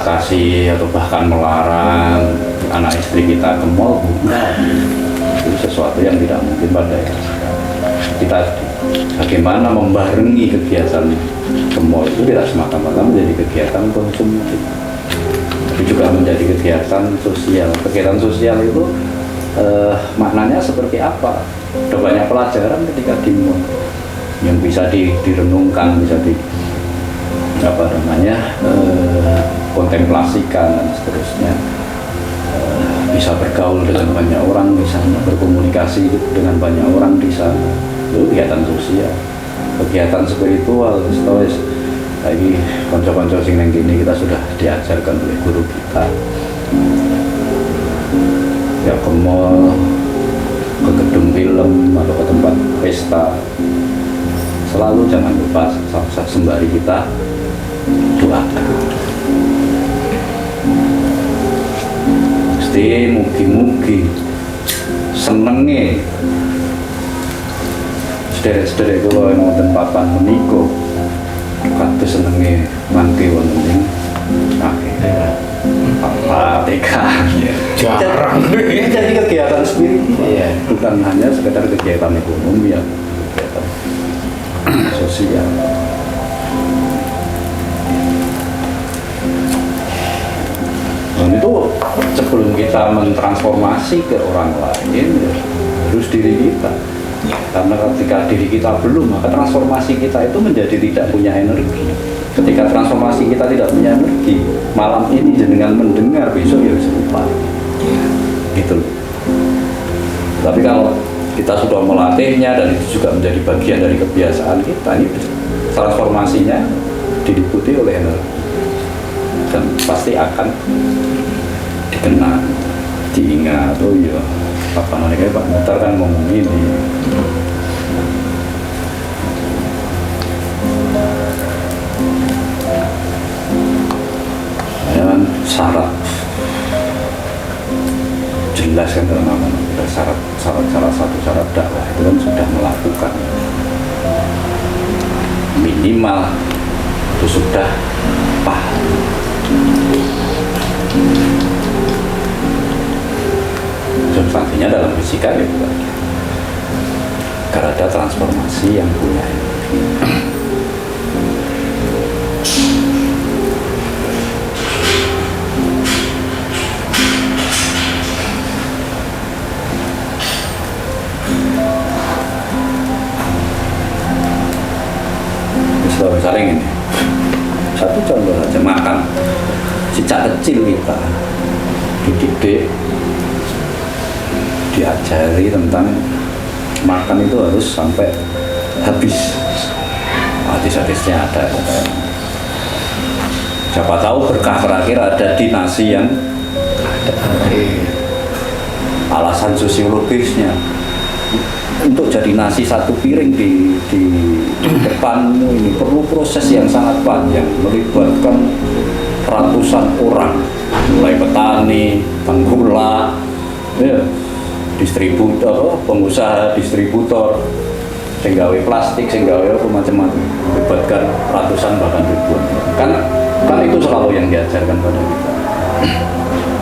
membatasi atau bahkan melarang anak istri kita ke mall, bukan. Itu sesuatu yang tidak mungkin pada kita. Bagaimana membarengi kegiatan ke mall itu tidak semata-mata menjadi kegiatan konsumtif, tapi juga menjadi kegiatan sosial. Kegiatan sosial itu maknanya seperti apa? Ada banyak pelajaran ketika di mall yang bisa direnungkan, bisa kontemplasikan dan seterusnya. Bisa bergaul dengan banyak orang di sana, berkomunikasi dengan banyak orang di sana. Itu kegiatan sosial, kegiatan spiritual. Stois lagi konco-konco sing neng kini kita sudah diajarkan oleh guru kita. Ya ke mall, ke gedung film atau ke tempat pesta, selalu jangan lupa sembari kita doakan. Mesti mugi-mugi senenge sederek-sederek kula yang wonten papan menika kados senenge mangke wonten ing akhirat. Apa TK jarang jadi kegiatan spiritual, bukan hanya sekedar kegiatan ekonomi, ya kegiatan sosial. Dan itu sebelum kita mentransformasi ke orang lain, ya, harus diri kita. Karena ketika diri kita belum, maka transformasi kita itu menjadi tidak punya energi. Ketika transformasi kita tidak punya energi, malam ini jenengan mendengar, besok ya serupa. Gitu. Tapi kalau kita sudah melatihnya dan itu juga menjadi bagian dari kebiasaan kita, ini transformasinya diliputi oleh energi dan pasti akan dikenang, diingat. Oh iya, apa namanya Pak Mutar kan ngomong ini. Kan syarat jelas kan dalam apa syarat salah satu syarat dakwah itu kan sudah melakukan minimal itu sudah paham. Substansinya dalam fisika ya bukan, karena ada transformasi yang punya misalnya ini satu contoh saja, makan sejak kecil kita dididik, diajari tentang makan itu harus sampai habis. Hadis-hadisnya ada. Siapa tahu berkah terakhir ada di nasi yang ada. Alasan sosiologisnya untuk jadi nasi satu piring di depanmu ini perlu proses yang sangat panjang, melibatkan ratusan orang, mulai petani, penggula, ya, distributor, pengusaha distributor, sehingga plastik, sehingga macam-macam, melibatkan ratusan bahkan ribuan. Kan itu selalu yang diajarkan pada kita.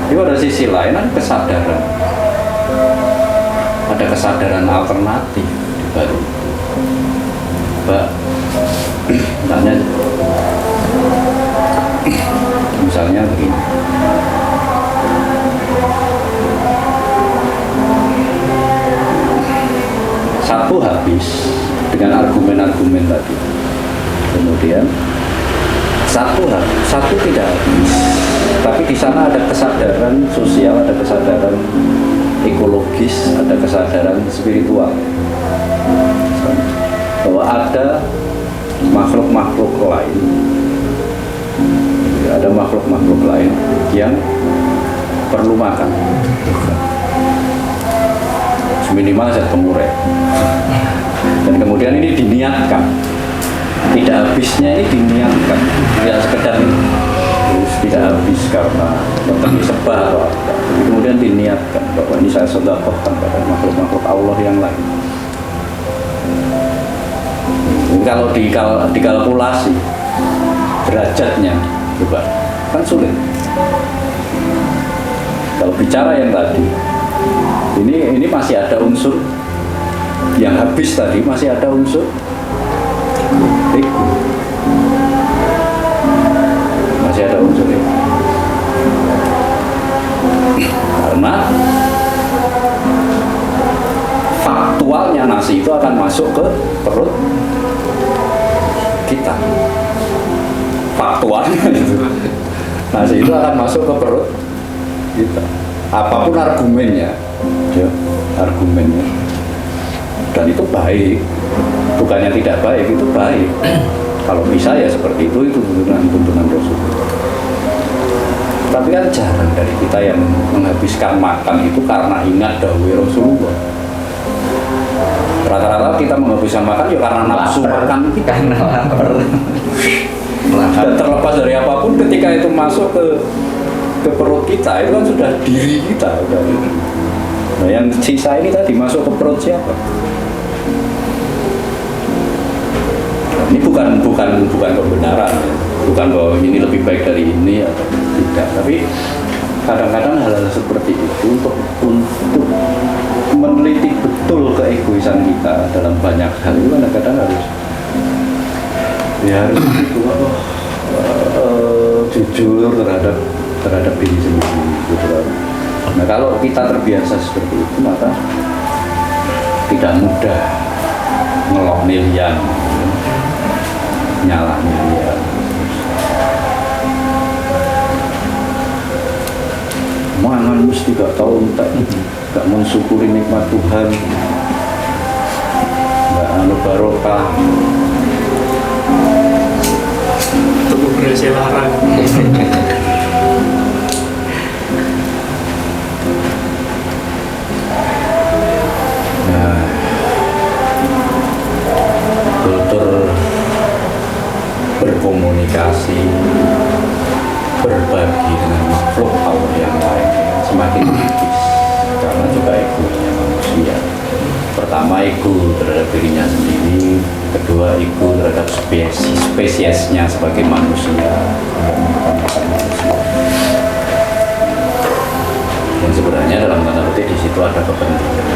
Tapi pada sisi lain ada kesadaran. Ada kesadaran alternatif baru. Misalnya begini. Satu habis dengan argumen-argumen tadi. Kemudian satu tidak habis. Tapi di sana ada kesadaran sosial, ada kesadaran ekologis, ada kesadaran spiritual, bahwa ada makhluk-makhluk lain, yang perlu makan, minimal zat pengurai. Dan kemudian ini diniatkan, tidak habisnya ini diniatkan, tidak sekedar tidak habis karena bertemu sebah atau apa. Kemudian diniatkan bahwa ini saya sedekahkan pada makhluk-makhluk Allah yang lain. Kalau dikalkulasi derajatnya, coba kan sulit. Kalau bicara yang tadi, ini masih ada unsur yang habis tadi, masih ada unsur ego, masih ada unsur ego. Karena faktualnya nasi itu akan masuk ke perut kita, faktualnya itu nasi itu akan masuk ke perut kita, apapun argumennya, ya, argumennya, dan itu baik, bukannya tidak baik, itu baik. Kalau bisa ya seperti itu tuntunan Rasul. Tapi kan jarang dari kita yang menghabiskan makan itu karena ingat dawuh Rasulullah. Rata-rata kita menghabiskan makan ya karena nafsu makan kita, karena lapar. Dan terlepas dari apapun, ketika itu masuk ke perut kita, itu kan sudah diri kita. Nah, yang sisa ini tadi masuk ke perut siapa? Ini bukan kebenaran, ya. Bukan bahwa ini lebih baik dari ini atau tidak. Tapi kadang-kadang hal-hal seperti itu untuk meneliti betul keegoisan kita dalam banyak hal itu kadang-kadang harus jujur terhadap diri sendiri gitu. Nah, kalau kita terbiasa seperti itu, maka tidak mudah ngelok milian, nyalah milian. Mangan mesti gak tahu gak mensyukuri nikmat Tuhan, gak anu barokah. Itu bener larang. Nah, kultur berkomunikasi, berbagi dengan makhluk Allah yang lain semakin tipis karena juga egonya manusia. Pertama, ego terhadap dirinya sendiri, kedua ego terhadap spesiesnya sebagai manusia, yang sebenarnya dalam tanda petik di situ ada kepentingan.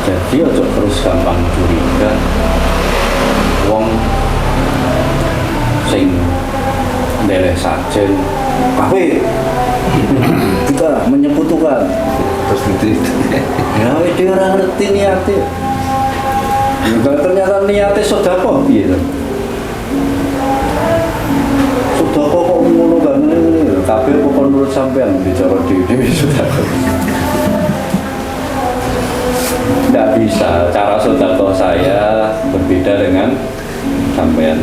Jadi ojo terus gampang curiga wong sing ndeleh sajen tapi kita menyekutukan terus gitu ya dia orang ngerti niatnya ya, ternyata niatnya sedekah piye to sedekah kok ngono kan ngene kabeh kok menurut sampean bicara dhewe sedekah. Tidak bisa, cara sedekah saya berbeda dengan sampean.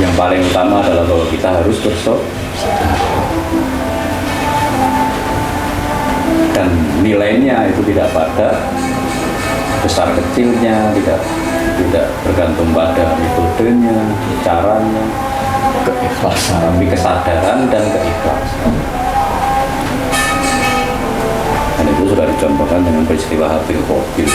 Yang paling utama adalah bahwa kita harus bersedekah dan nilainya itu tidak pada besar kecilnya, tidak bergantung pada metodenya, caranya, keikhlasan, tapi kesadaran dan keikhlasan. Dan itu sudah dicontohkan dengan peristiwa Habil Qabil.